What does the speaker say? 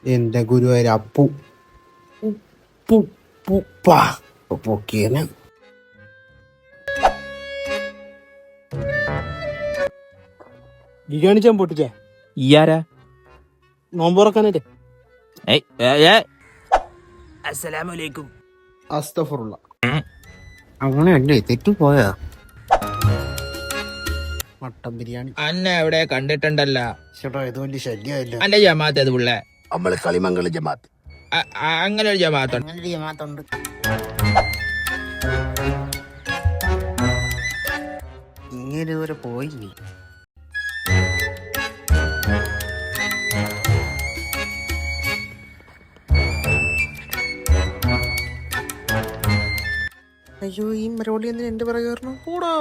എന്റെ ഗുരുവായൂർ അപ്പു പൊക്കിയന്. ബിരിയാണി ഞാൻ പൊട്ടിച്ചേ ഇയാരാ? നോമ്പുറക്കാനല്ലേ? അസ്സലാമലൈക്കും. അസ്തഫറുള്ള അങ്ങനെ അല്ലേ തെറ്റിപ്പോയാ? മട്ടൻ ബിരിയാണി അന്നെ എവിടെ കണ്ടിട്ടുണ്ടല്ല? ചേട്ടാ ഇത് വലിയ ശല്യമല്ല. അന്റെ ജമാഅത്ത് ഏത് പിള്ളേ? നമ്മള് കളിമംഗലം ജമാഅത്ത്. അങ്ങനെ ഒരു ജമാഅത്തുണ്ട്. ജമാഅത്തുണ്ട്. ഇങ്ങനെ ഇതുവരെ പോയില്ലേ? അയ്യോ ഈ മരോളി എന്തിനാ എന്റെ പിറകെ കയറണം? കൂടാ